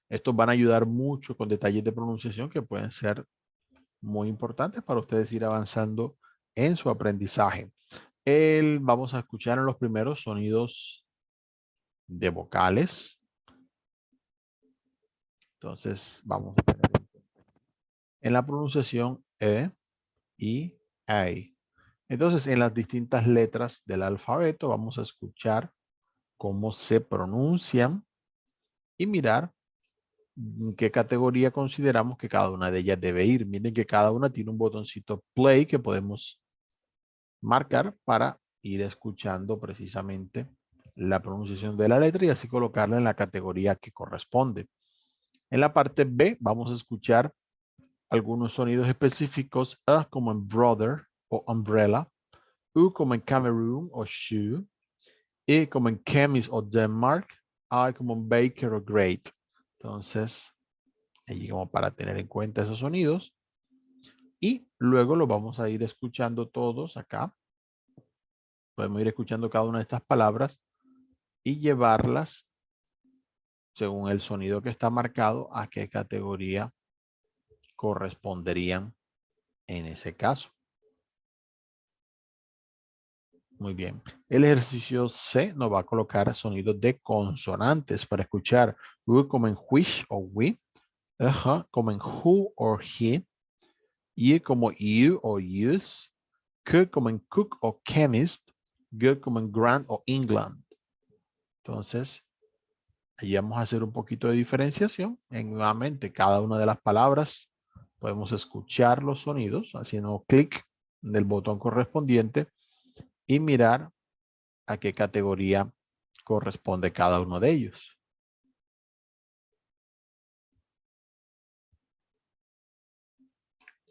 Estos van a ayudar mucho con detalles de pronunciación que pueden ser muy importantes para ustedes ir avanzando en su aprendizaje. Vamos a escuchar en los primeros sonidos de vocales. Entonces vamos a tener en la pronunciación I, A. Entonces en las distintas letras del alfabeto vamos a escuchar cómo se pronuncian y mirar en qué categoría consideramos que cada una de ellas debe ir. Miren que cada una tiene un botoncito play que podemos marcar para ir escuchando precisamente la pronunciación de la letra y así colocarla en la categoría que corresponde. En la parte B vamos a escuchar algunos sonidos específicos, A como en brother o umbrella, U como en Cameroon o shoe, E como en chemist o Denmark, I como en baker o great. Entonces, allí como para tener en cuenta esos sonidos. Y luego lo vamos a ir escuchando todos acá. Podemos ir escuchando cada una de estas palabras y llevarlas según el sonido que está marcado a qué categoría corresponderían en ese caso. Muy bien. El ejercicio C nos va a colocar sonidos de consonantes para escuchar U como en which o we, como en who or he, Y como you o use, K como en cook o chemist, G como en grand o England. Entonces, ahí vamos a hacer un poquito de diferenciación. Nuevamente, cada una de las palabras podemos escuchar los sonidos haciendo clic en el botón correspondiente y mirar a qué categoría corresponde cada uno de ellos.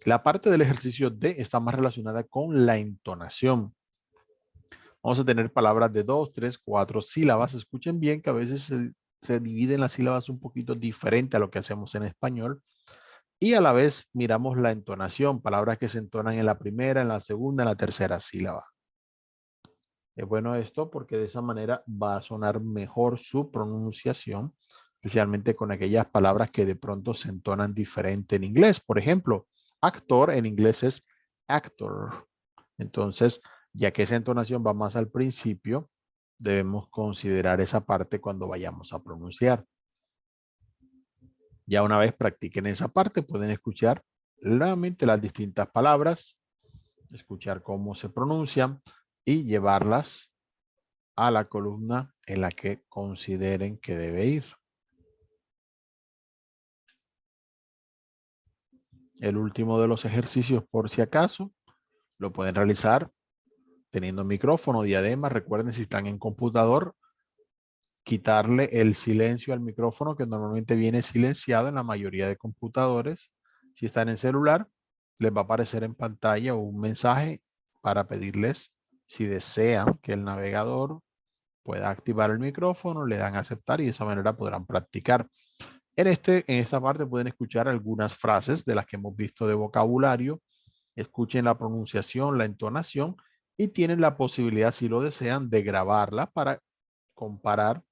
La parte del ejercicio D está más relacionada con la entonación. Vamos a tener palabras de 2, 3, 4 sílabas. Escuchen bien que a veces se dividen las sílabas un poquito diferente a lo que hacemos en español. Y a la vez miramos la entonación, palabras que se entonan en la primera, en la segunda, en la tercera sílaba. Es bueno esto porque de esa manera va a sonar mejor su pronunciación, especialmente con aquellas palabras que de pronto se entonan diferente en inglés. Por ejemplo, actor en inglés es actor. Entonces, ya que esa entonación va más al principio, debemos considerar esa parte cuando vayamos a pronunciar. Ya una vez practiquen esa parte, pueden escuchar nuevamente las distintas palabras, escuchar cómo se pronuncian y llevarlas a la columna en la que consideren que debe ir. El último de los ejercicios, por si acaso, lo pueden realizar teniendo micrófono, diadema. Recuerden, si están en computador, quitarle el silencio al micrófono, que normalmente viene silenciado en la mayoría de computadores. Si están en celular, les va a aparecer en pantalla un mensaje para pedirles si desean que el navegador pueda activar el micrófono, le dan a aceptar y de esa manera podrán practicar. En esta parte pueden escuchar algunas frases de las que hemos visto de vocabulario. Escuchen la pronunciación, la entonación y tienen la posibilidad, si lo desean, de grabarla para comparar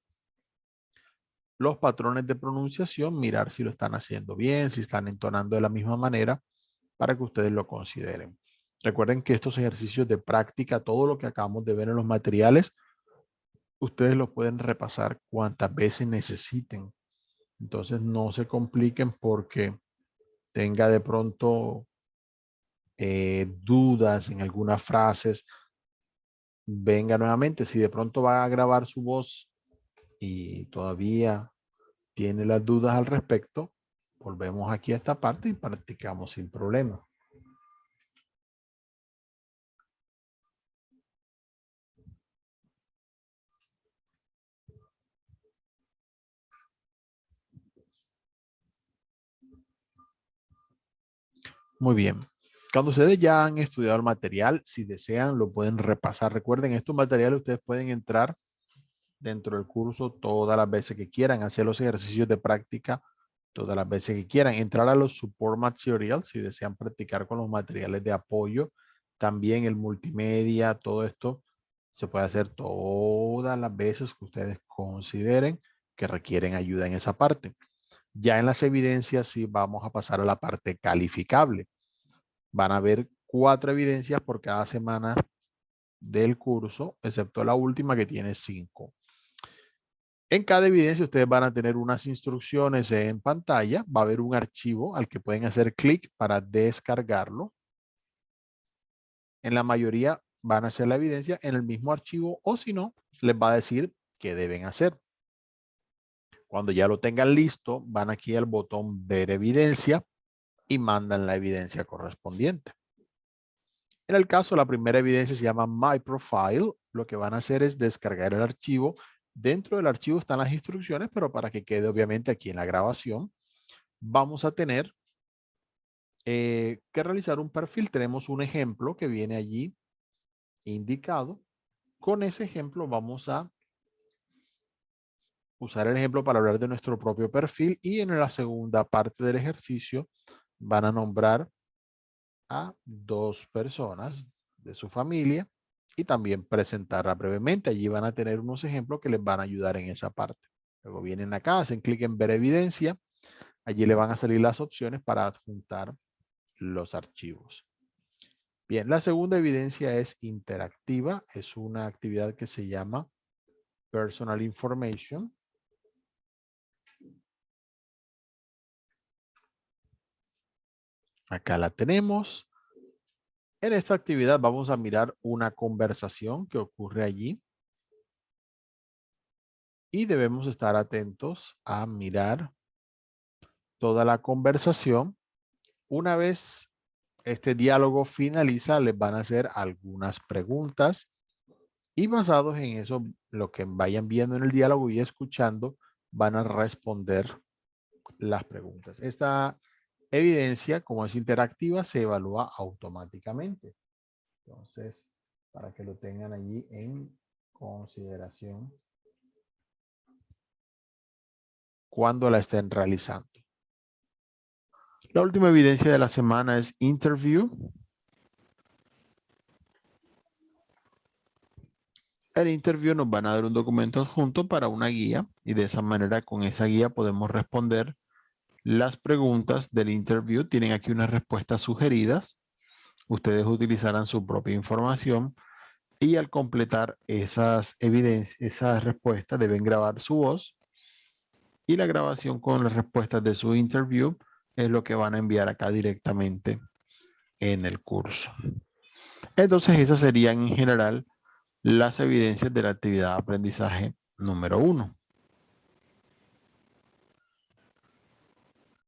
los patrones de pronunciación, mirar si lo están haciendo bien, si están entonando de la misma manera, para que ustedes lo consideren. Recuerden que estos ejercicios de práctica, todo lo que acabamos de ver en los materiales, ustedes lo pueden repasar cuantas veces necesiten. Entonces no se compliquen porque tenga de pronto dudas en algunas frases. Venga nuevamente, si de pronto va a grabar su voz y todavía tiene las dudas al respecto, volvemos aquí a esta parte y practicamos sin problema. Muy bien. Cuando ustedes ya han estudiado el material, si desean, lo pueden repasar. Recuerden, estos materiales ustedes pueden entrar dentro del curso todas las veces que quieran, hacer los ejercicios de práctica todas las veces que quieran, entrar a los support materials si desean practicar con los materiales de apoyo, también el multimedia, todo esto se puede hacer todas las veces que ustedes consideren que requieren ayuda en esa parte. Ya en las evidencias sí vamos a pasar a la parte calificable. Van a haber 4 evidencias por cada semana del curso, excepto la última que tiene 5. En cada evidencia ustedes van a tener unas instrucciones en pantalla. Va a haber un archivo al que pueden hacer clic para descargarlo. En la mayoría van a hacer la evidencia en el mismo archivo o si no, les va a decir qué deben hacer. Cuando ya lo tengan listo, van aquí al botón ver evidencia y mandan la evidencia correspondiente. En el caso, la primera evidencia se llama My Profile. Lo que van a hacer es descargar el archivo. Dentro del archivo están las instrucciones, pero para que quede obviamente aquí en la grabación, vamos a tener que realizar un perfil. Tenemos un ejemplo que viene allí indicado. Con ese ejemplo vamos a usar el ejemplo para hablar de nuestro propio perfil, y en la segunda parte del ejercicio van a nombrar a 2 personas de su familia y también presentarla brevemente. Allí van a tener unos ejemplos que les van a ayudar en esa parte. Luego vienen acá, hacen clic en ver evidencia. Allí le van a salir las opciones para adjuntar los archivos. Bien, la segunda evidencia es interactiva. Es una actividad que se llama Personal Information. Acá la tenemos. En esta actividad vamos a mirar una conversación que ocurre allí. Y debemos estar atentos a mirar toda la conversación. Una vez este diálogo finaliza, les van a hacer algunas preguntas. Y basados en eso, lo que vayan viendo en el diálogo y escuchando, van a responder las preguntas. Esta evidencia, como es interactiva, se evalúa automáticamente. Entonces, para que lo tengan allí en consideración cuando la estén realizando. La última evidencia de la semana es interview. El interview nos van a dar un documento adjunto para una guía, y de esa manera, con esa guía podemos responder las preguntas del interview. Tienen aquí unas respuestas sugeridas. Ustedes utilizarán su propia información, y al completar esas evidencias, esas respuestas, deben grabar su voz, y la grabación con las respuestas de su interview es lo que van a enviar acá directamente en el curso. Entonces, esas serían en general las evidencias de la actividad de aprendizaje número 1.